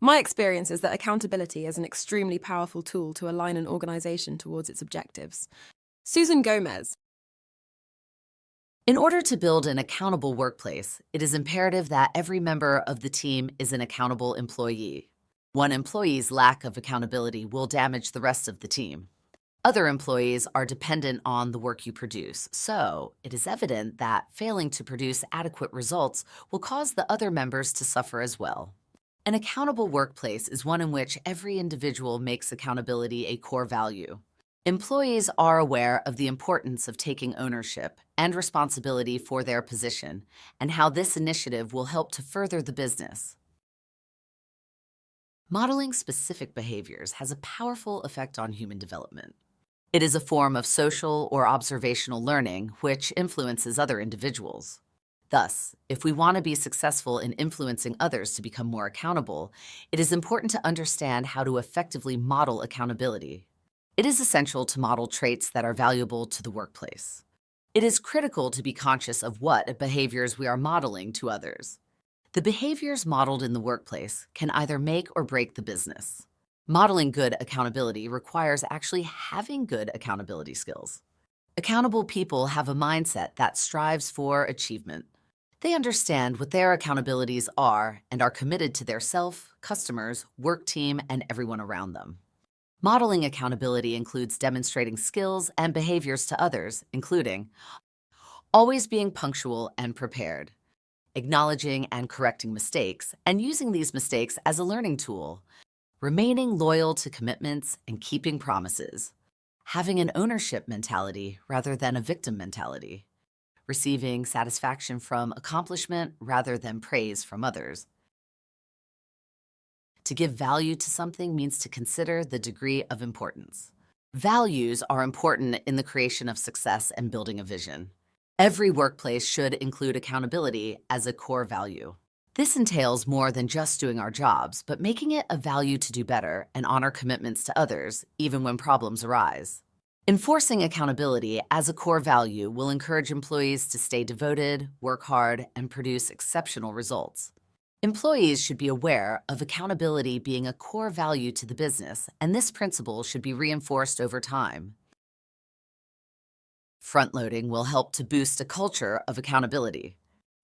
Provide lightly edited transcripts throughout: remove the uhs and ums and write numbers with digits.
My experience is that accountability is an extremely powerful tool to align an organization towards its objectives. Susan Gomez. In order to build an accountable workplace, it is imperative that every member of the team is an accountable employee. One employee's lack of accountability will damage the rest of the team. Other employees are dependent on the work you produce, so it is evident that failing to produce adequate results will cause the other members to suffer as well. An accountable workplace is one in which every individual makes accountability a core value. Employees are aware of the importance of taking ownership and responsibility for their position and how this initiative will help to further the business. Modeling specific behaviors has a powerful effect on human development. It is a form of social or observational learning which influences other individuals. Thus, if we want to be successful in influencing others to become more accountable, it is important to understand how to effectively model accountability. It is essential to model traits that are valuable to the workplace. It is critical to be conscious of what behaviors we are modeling to others. The behaviors modeled in the workplace can either make or break the business. Modeling good accountability requires actually having good accountability skills. Accountable people have a mindset that strives for achievement. They understand what their accountabilities are and are committed to their self, customers, work team, and everyone around them. Modeling accountability includes demonstrating skills and behaviors to others, including always being punctual and prepared, acknowledging and correcting mistakes, and using these mistakes as a learning tool, remaining loyal to commitments and keeping promises, having an ownership mentality rather than a victim mentality, receiving satisfaction from accomplishment rather than praise from others. To give value to something means to consider the degree of importance. Values are important in the creation of success and building a vision. Every workplace should include accountability as a core value. This entails more than just doing our jobs, but making it a value to do better and honor commitments to others, even when problems arise. Enforcing accountability as a core value will encourage employees to stay devoted, work hard, and produce exceptional results. Employees should be aware of accountability being a core value to the business, and this principle should be reinforced over time. Front-loading will help to boost a culture of accountability.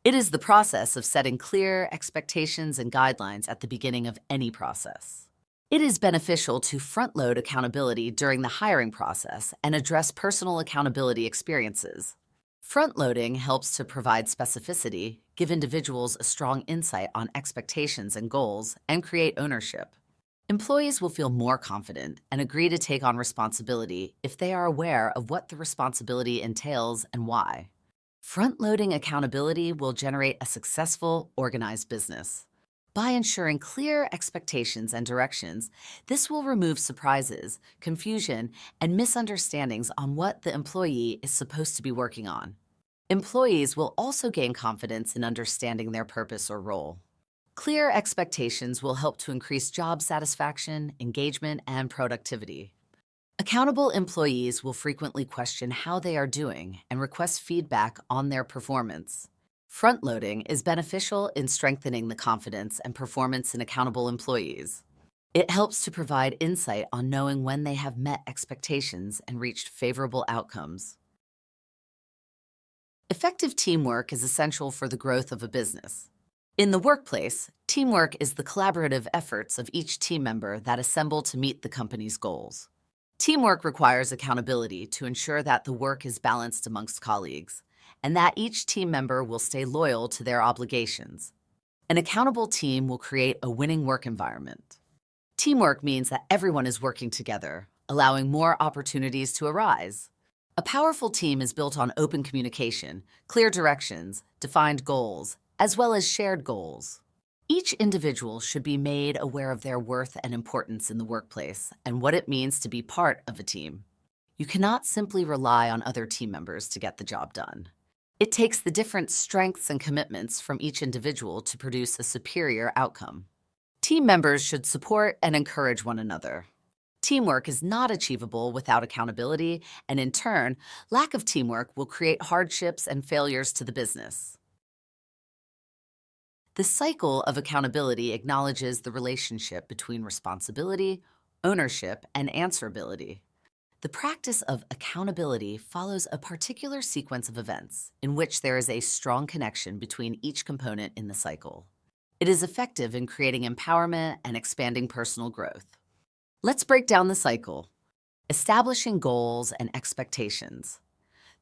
It is the process of setting clear expectations and guidelines at the beginning of any process. It is beneficial to front-load accountability during the hiring process and address personal accountability experiences. Front-loading helps to provide specificity, give individuals a strong insight on expectations and goals, and create ownership. Employees will feel more confident and agree to take on responsibility if they are aware of what the responsibility entails and why. Front-loading accountability will generate a successful, organized business. By ensuring clear expectations and directions, this will remove surprises, confusion, and misunderstandings on what the employee is supposed to be working on. Employees will also gain confidence in understanding their purpose or role. Clear expectations will help to increase job satisfaction, engagement, and productivity. Accountable employees will frequently question how they are doing and request feedback on their performance. Front-loading is beneficial in strengthening the confidence and performance in accountable employees. It helps to provide insight on knowing when they have met expectations and reached favorable outcomes. Effective teamwork is essential for the growth of a business. In the workplace, teamwork is the collaborative efforts of each team member that assemble to meet the company's goals. Teamwork requires accountability to ensure that the work is balanced amongst colleagues, and that each team member will stay loyal to their obligations. An accountable team will create a winning work environment. Teamwork means that everyone is working together, allowing more opportunities to arise. A powerful team is built on open communication, clear directions, defined goals, as well as shared goals. Each individual should be made aware of their worth and importance in the workplace and what it means to be part of a team. You cannot simply rely on other team members to get the job done. It takes the different strengths and commitments from each individual to produce a superior outcome. Team members should support and encourage one another. Teamwork is not achievable without accountability, and in turn, lack of teamwork will create hardships and failures to the business. The cycle of accountability acknowledges the relationship between responsibility, ownership, and answerability. The practice of accountability follows a particular sequence of events in which there is a strong connection between each component in the cycle. It is effective in creating empowerment and expanding personal growth. Let's break down the cycle. Establishing goals and expectations.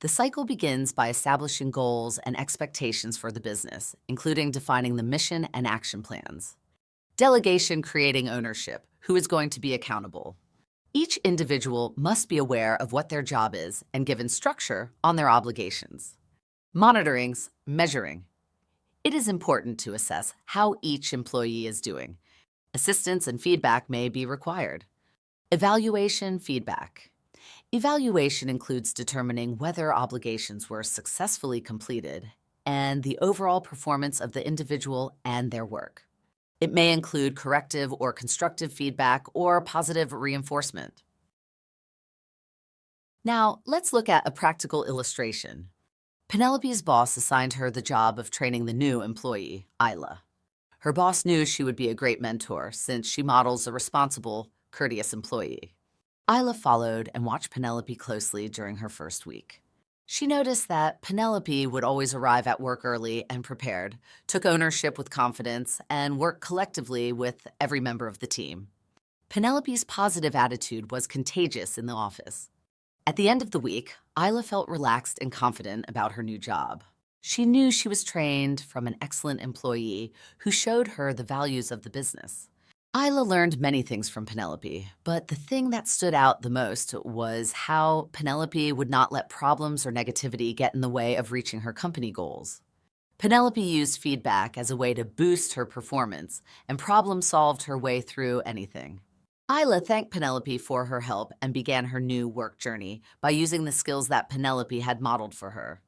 The cycle begins by establishing goals and expectations for the business, including defining the mission and action plans. Delegation, creating ownership. Who is going to be accountable? Each individual must be aware of what their job is and given structure on their obligations. Monitorings, measuring. It is important to assess how each employee is doing. Assistance and feedback may be required. Evaluation, feedback. Evaluation includes determining whether obligations were successfully completed and the overall performance of the individual and their work. It may include corrective or constructive feedback or positive reinforcement. Now, let's look at a practical illustration. Penelope's boss assigned her the job of training the new employee, Isla. Her boss knew she would be a great mentor since she models a responsible, courteous employee. Isla followed and watched Penelope closely during her first week. She noticed that Penelope would always arrive at work early and prepared, took ownership with confidence, and worked collectively with every member of the team. Penelope's positive attitude was contagious in the office. At the end of the week, Isla felt relaxed and confident about her new job. She knew she was trained from an excellent employee who showed her the values of the business. Isla learned many things from Penelope, but the thing that stood out the most was how Penelope would not let problems or negativity get in the way of reaching her company goals. Penelope used feedback as a way to boost her performance and problem-solved her way through anything. Isla thanked Penelope for her help and began her new work journey by using the skills that Penelope had modeled for her.